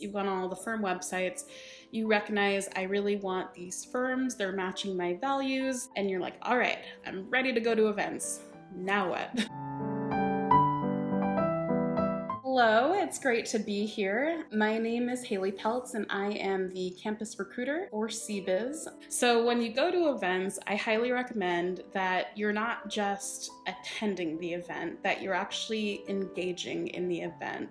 You've gone on all the firm websites, you recognize I really want these firms, they're matching my values, and you're like, all right, I'm ready to go to events. Now what? Hello, it's great to be here. My name is Hayley Peltz and I am the Campus Recruiter or CBIZ. So when you go to events, I highly recommend that you're not just attending the event, that you're actually engaging in the event.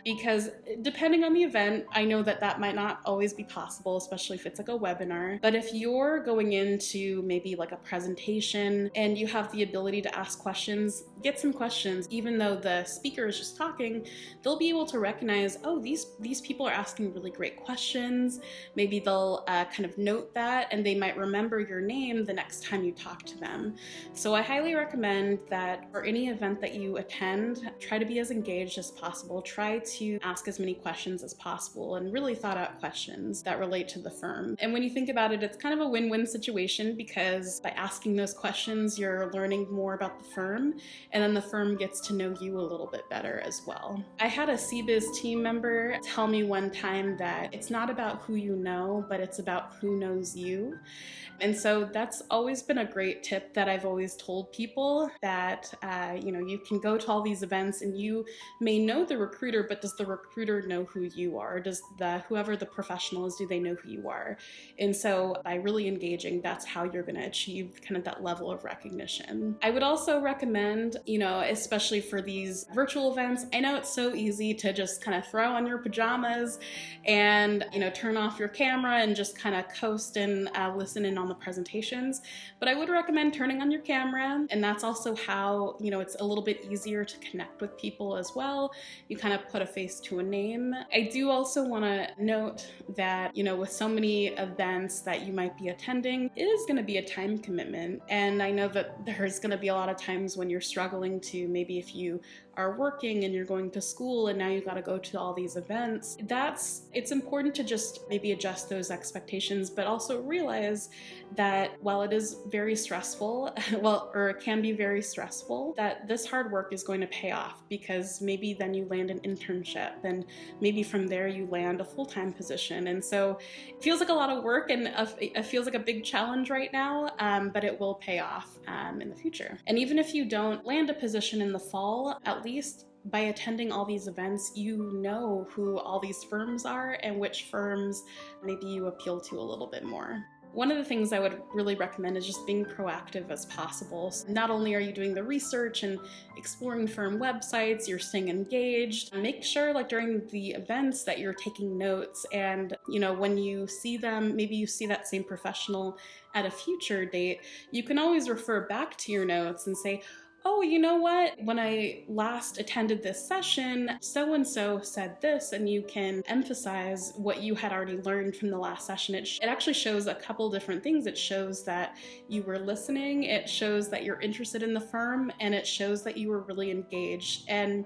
Because depending on the event, I know that that might not always be possible, especially if it's like a webinar. But if you're going into maybe like a presentation and you have the ability to ask questions, get some questions. Even though the speaker is just talking, they'll be able to recognize, oh, these people are asking really great questions. Maybe they'll kind of note that, and they might remember your name the next time you talk to them. So I highly recommend that for any event that you attend, try to be as engaged as possible. Try to ask as many questions as possible and really thought out questions that relate to the firm. And when you think about it, it's kind of a win-win situation, because by asking those questions, you're learning more about the firm, and then the firm gets to know you a little bit better as well. I had a CBIZ team member tell me one time that it's not about who you know, but it's about who knows you. And so that's always been a great tip that I've always told people, that you can go to all these events and you may know the recruiter, but does the recruiter know who you are? Does whoever the professional is, do they know who you are? And so by really engaging, that's how you're going to achieve kind of that level of recognition. I would also recommend, especially for these virtual events, I know it's so easy to just kind of throw on your pajamas and turn off your camera and just kind of coast and listen in on the presentations, but I would recommend turning on your camera, and that's also how it's a little bit easier to connect with people as well. You kind of put a face to a name. I do also want to note that with so many events that you might be attending, it is going to be a time commitment, and I know that there's going to be a lot of times when you're struggling to, maybe if you are working and you're going to school and now you've got to go to all these events, it's important to just maybe adjust those expectations, but also realize that while it is very stressful, or it can be very stressful, that this hard work is going to pay off, because maybe then you land an internship and maybe from there you land a full-time position. And so it feels like a lot of work and it feels like a big challenge right now, but it will pay off in the future. And even if you don't land a position in the fall, at least by attending all these events, you know who all these firms are and which firms maybe you appeal to a little bit more. One of the things I would really recommend is just being proactive as possible. So not only are you doing the research and exploring firm websites, you're staying engaged. Make sure during the events that you're taking notes, and when you see them, maybe you see that same professional at a future date, you can always refer back to your notes and say, oh, you know what? When I last attended this session, so-and-so said this, and you can emphasize what you had already learned from the last session. It actually shows a couple different things. It shows that you were listening, it shows that you're interested in the firm, and it shows that you were really engaged. And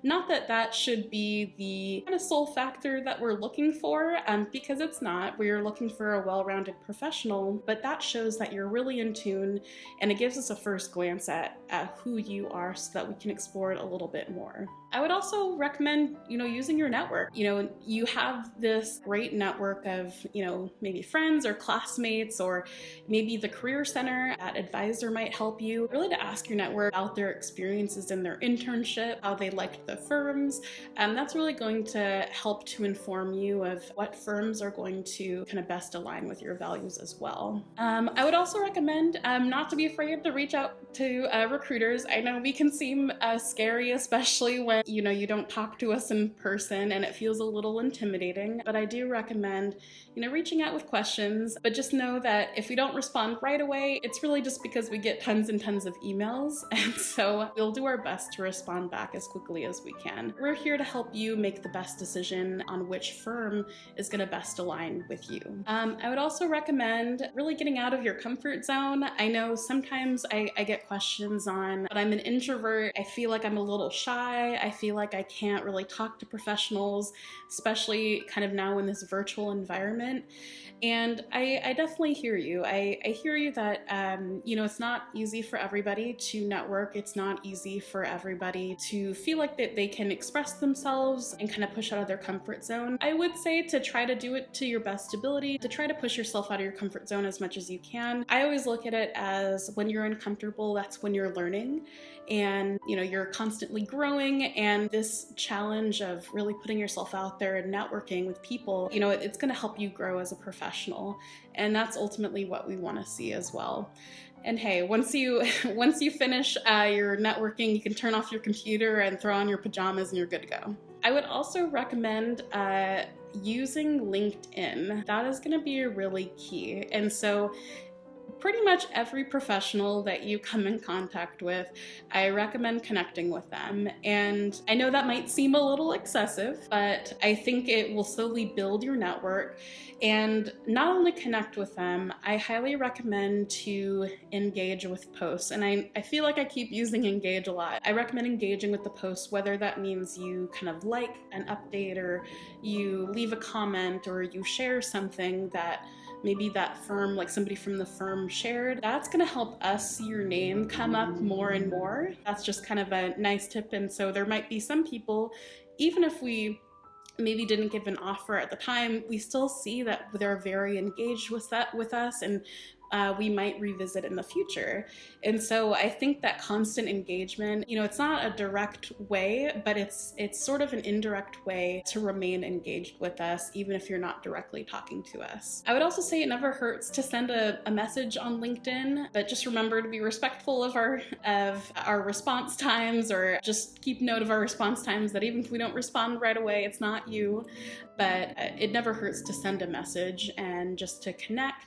not that that should be the kind of sole factor that we're looking for, because it's not. We're looking for a well-rounded professional, but that shows that you're really in tune, and it gives us a first glance at who you are, so that we can explore it a little bit more. I would also recommend, using your network. You have this great network of, maybe friends or classmates, or maybe the Career Center, that advisor might help you. Really to ask your network about their experiences in their internship, how they liked the firms. That's really going to help to inform you of what firms are going to kind of best align with your values as well. I would also recommend not to be afraid to reach out to recruiters. I know we can seem scary, especially when you don't talk to us in person and it feels a little intimidating, but I do recommend reaching out with questions. But just know that if we don't respond right away, it's really just because we get tons and tons of emails, and so we'll do our best to respond back as quickly as we can. We're here to help you make the best decision on which firm is going to best align with you. I would also recommend really getting out of your comfort zone. I know sometimes I get questions on, but I'm an introvert, I feel like I'm a little shy, I feel like I can't really talk to professionals, especially kind of now in this virtual environment. And I definitely hear you. I hear you that, it's not easy for everybody to network. It's not easy for everybody to feel like that they can express themselves and kind of push out of their comfort zone. I would say to try to do it to your best ability, to try to push yourself out of your comfort zone as much as you can. I always look at it as when you're uncomfortable, that's when you're learning. And you're constantly growing, and this challenge of really putting yourself out there and networking with people, it's going to help you grow as a professional, and that's ultimately what we want to see as well. And hey, once you finish your networking, you can turn off your computer and throw on your pajamas and you're good to go. I would also recommend using LinkedIn. That is going to be really key. And so pretty much every professional that you come in contact with, I recommend connecting with them. And I know that might seem a little excessive, but I think it will slowly build your network. And not only connect with them, I highly recommend to engage with posts. And I feel like I keep using engage a lot. I recommend engaging with the posts, whether that means you kind of like an update, or you leave a comment, or you share something that maybe that firm, like somebody from the firm shared. That's gonna help us see your name come up more and more. That's just kind of a nice tip. And so there might be some people, even if we maybe didn't give an offer at the time, we still see that they're very engaged with us, and we might revisit in the future. And so I think that constant engagement, it's not a direct way, but it's sort of an indirect way to remain engaged with us, even if you're not directly talking to us. I would also say it never hurts to send a message on LinkedIn, but just remember to be respectful of our response times, or just keep note of our response times, that even if we don't respond right away, it's not you. But it never hurts to send a message and just to connect